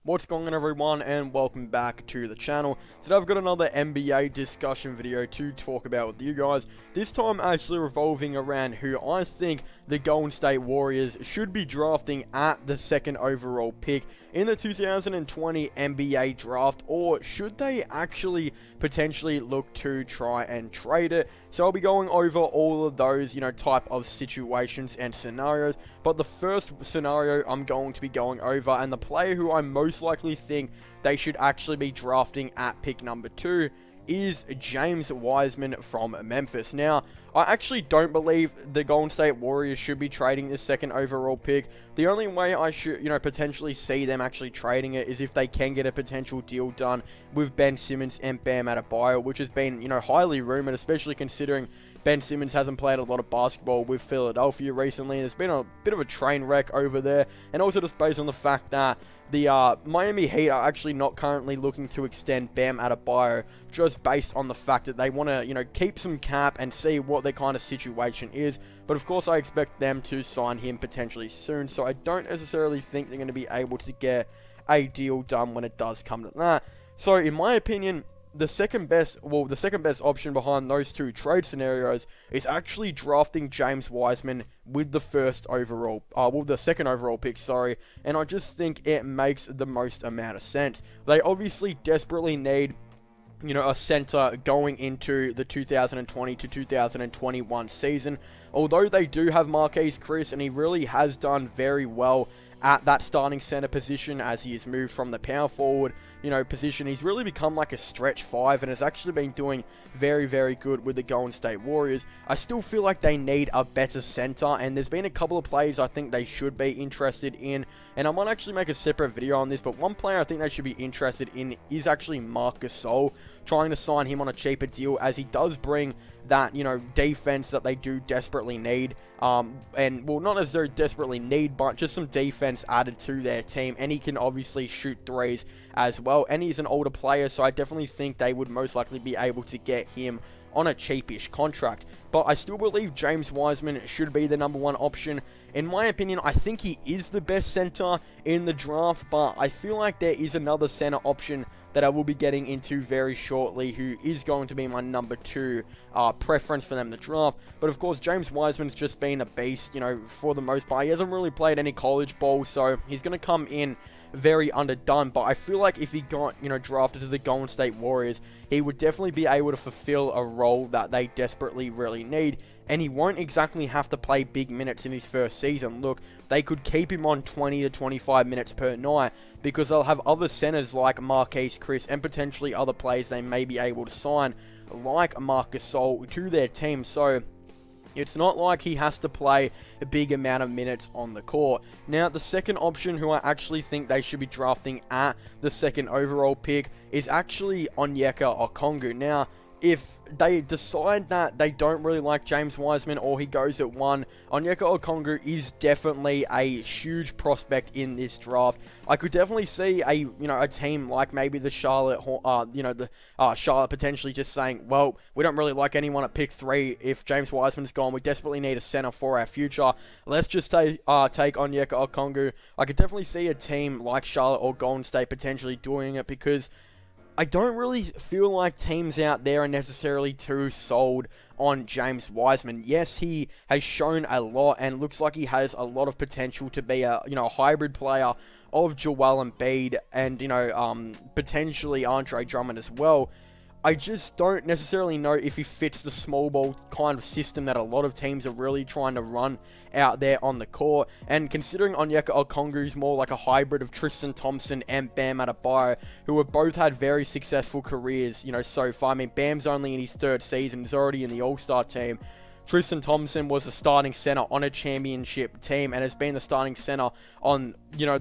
What's going on, everyone, and welcome back to the channel. Today I've got another NBA discussion video to talk about with you guys. This time actually revolving around who I think the Golden State Warriors should be drafting at the second overall pick in the 2020 NBA draft, or should they actually potentially look to try and trade it. So I'll be going over all of those, type of situations and scenarios. But the first scenario I'm going to be going over, and the player who I most likely think they should actually be drafting at pick number 2, is James Wiseman from Memphis. Now, I actually don't believe the Golden State Warriors should be trading this second overall pick. The only way I should, potentially see them actually trading it is if they can get a potential deal done with Ben Simmons and Bam Adebayo, which has been, highly rumored, especially considering Ben Simmons hasn't played a lot of basketball with Philadelphia recently. There's been a bit of a train wreck over there, and also just based on the fact that the Miami Heat are actually not currently looking to extend Bam Adebayo, just based on the fact that they want to, keep some cap and see what their kind of situation is. But of course, I expect them to sign him potentially soon, so I don't necessarily think they're going to be able to get a deal done when it does come to that. So in my opinion, the second best option behind those two trade scenarios is actually drafting James Wiseman with the second overall pick, and I just think it makes the most amount of sense. They obviously desperately need a center going into the 2020 to 2021 season. Although they do have Marquise Chris, and he really has done very well at that starting center position as he has moved from the power forward, position. He's really become like a stretch 5 and has actually been doing very, very good with the Golden State Warriors. I still feel like they need a better center, and there's been a couple of players I think they should be interested in, and I might actually make a separate video on this, but one player I think they should be interested in is actually Marc Gasol, trying to sign him on a cheaper deal, as he does bring that, defense that they do desperately need, and, well, not necessarily desperately need, but just some defense added to their team, and he can obviously shoot threes as well, and he's an older player, so I definitely think they would most likely be able to get him on a cheapish contract. But I still believe James Wiseman should be the number 1 option. In my opinion, I think he is the best center in the draft, but I feel like there is another center option that I will be getting into very shortly, who is going to be my number 2 preference for them to draft. But of course, James Wiseman's just been a beast, for the most part. He hasn't really played any college ball, so he's going to come in very underdone, but I feel like if he got, drafted to the Golden State Warriors, he would definitely be able to fulfill a role that they desperately really need, and he won't exactly have to play big minutes in his first season. Look, they could keep him on 20 to 25 minutes per night, because they'll have other centers like Marquise Chris and potentially other players they may be able to sign, like Marc Gasol, to their team, so it's not like he has to play a big amount of minutes on the court. Now, the second option who I actually think they should be drafting at the second overall pick is actually OkaforCongo. Now, if they decide that they don't really like James Wiseman, or he goes at 1, OkaforCongo is definitely a huge prospect in this draft. I could definitely see a team like maybe the Charlotte, Charlotte potentially just saying, well, we don't really like anyone at pick 3 if James Wiseman's gone. We desperately need a center for our future. Let's just take OkaforCongo. I could definitely see a team like Charlotte or Golden State potentially doing it, because I don't really feel like teams out there are necessarily too sold on James Wiseman. Yes, he has shown a lot and looks like he has a lot of potential to be a hybrid player of Joel Embiid and potentially Andre Drummond as well. I just don't necessarily know if he fits the small ball kind of system that a lot of teams are really trying to run out there on the court. And considering OkaforCongo is more like a hybrid of Tristan Thompson and Bam Adebayo, who have both had very successful careers, so far. I mean, Bam's only in his 3rd season, he's already in the All-Star team. Tristan Thompson was the starting center on a championship team and has been the starting center on,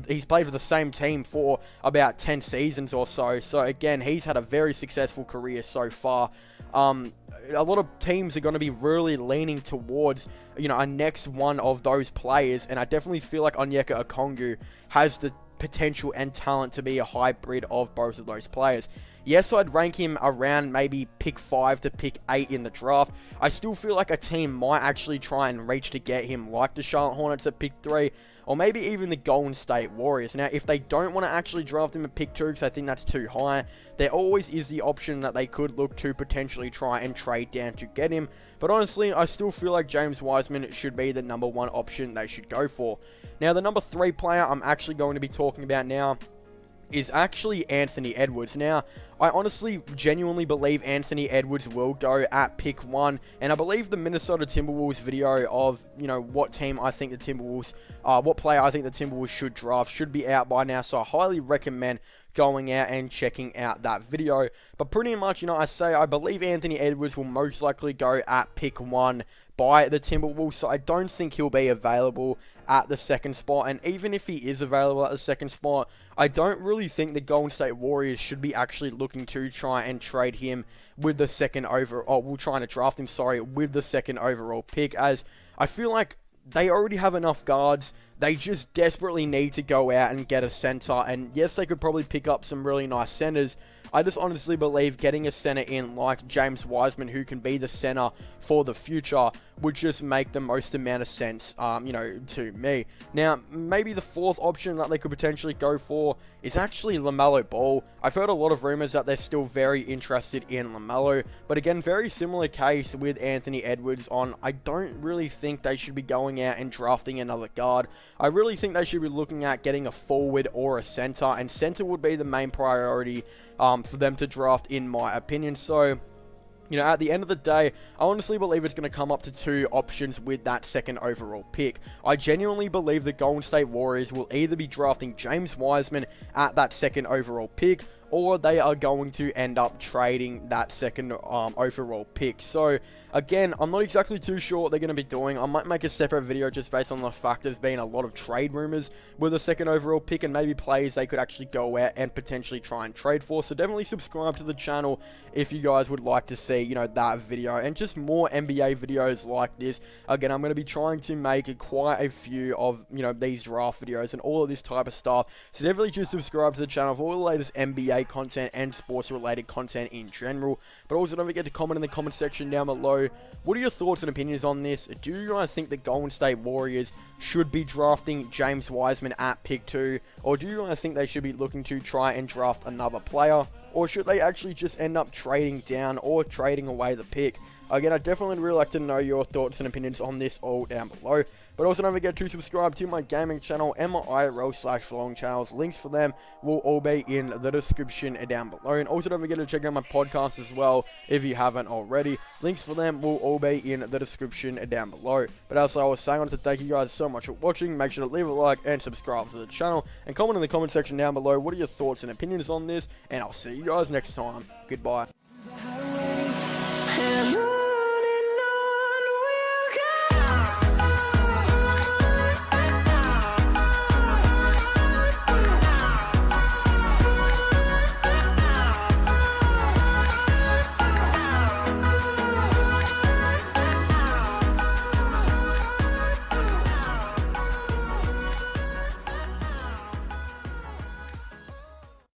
he's played for the same team for about 10 seasons or so. So again, he's had a very successful career so far. A lot of teams are going to be really leaning towards, a next one of those players. And I definitely feel like OkaforCongo has the potential and talent to be a hybrid of both of those players. Yes, I'd rank him around maybe pick 5 to pick 8 in the draft. I still feel like a team might actually try and reach to get him, like the Charlotte Hornets at pick 3, or maybe even the Golden State Warriors. Now, if they don't want to actually draft him at pick 2 because I think that's too high, there always is the option that they could look to potentially try and trade down to get him. But honestly, I still feel like James Wiseman should be the number 1 option they should go for. Now, the number 3 player I'm actually going to be talking about now is actually Anthony Edwards. Now, I honestly genuinely believe Anthony Edwards will go at pick 1, and I believe the Minnesota Timberwolves video of, what team I think the Timberwolves, what player I think the Timberwolves should draft should be out by now, so I highly recommend going out and checking out that video. But pretty much, I believe Anthony Edwards will most likely go at pick 1 by the Timberwolves, so I don't think he'll be available at the second spot. And even if he is available at the second spot, I don't really think the Golden State Warriors should be actually looking to try and trade him with the second trying to draft him, with the second overall pick, as I feel like they already have enough guards. They just desperately need to go out and get a center. And yes, they could probably pick up some really nice centers. I just honestly believe getting a center in like James Wiseman, who can be the center for the future, would just make the most amount of sense, to me. Now, maybe the 4th option that they could potentially go for is actually Lamelo Ball. I've heard a lot of rumors that they're still very interested in Lamelo, but again, very similar case with Anthony Edwards on, I don't really think they should be going out and drafting another guard. I really think they should be looking at getting a forward or a center, and center would be the main priority for them to draft, in my opinion. So, at the end of the day, I honestly believe it's going to come up to 2 options with that second overall pick. I genuinely believe the Golden State Warriors will either be drafting James Wiseman at that second overall pick, or they are going to end up trading that second overall pick. So, again, I'm not exactly too sure what they're going to be doing. I might make a separate video just based on the fact there's been a lot of trade rumors with the second overall pick, and maybe players they could actually go out and potentially try and trade for. So definitely subscribe to the channel if you guys would like to see, that video, and just more NBA videos like this. Again, I'm going to be trying to make quite a few of, these draft videos and all of this type of stuff. So definitely just subscribe to the channel for all the latest NBA content and sports related content in general. But also don't forget to comment in the comment section down below, what are your thoughts and opinions on this? Do you guys think the Golden State Warriors should be drafting James Wiseman at pick 2, or do you guys think they should be looking to try and draft another player, or should they actually just end up trading down or trading away the pick? Again, I definitely really like to know your thoughts and opinions on this all down below. But also don't forget to subscribe to my gaming channel and my IRL/vlogging channels. Links for them will all be in the description down below. And also don't forget to check out my podcast as well if you haven't already. Links for them will all be in the description down below. But as I was saying, I want to thank you guys so much for watching. Make sure to leave a like and subscribe to the channel. And comment in the comment section down below, what are your thoughts and opinions on this? And I'll see you guys next time. Goodbye.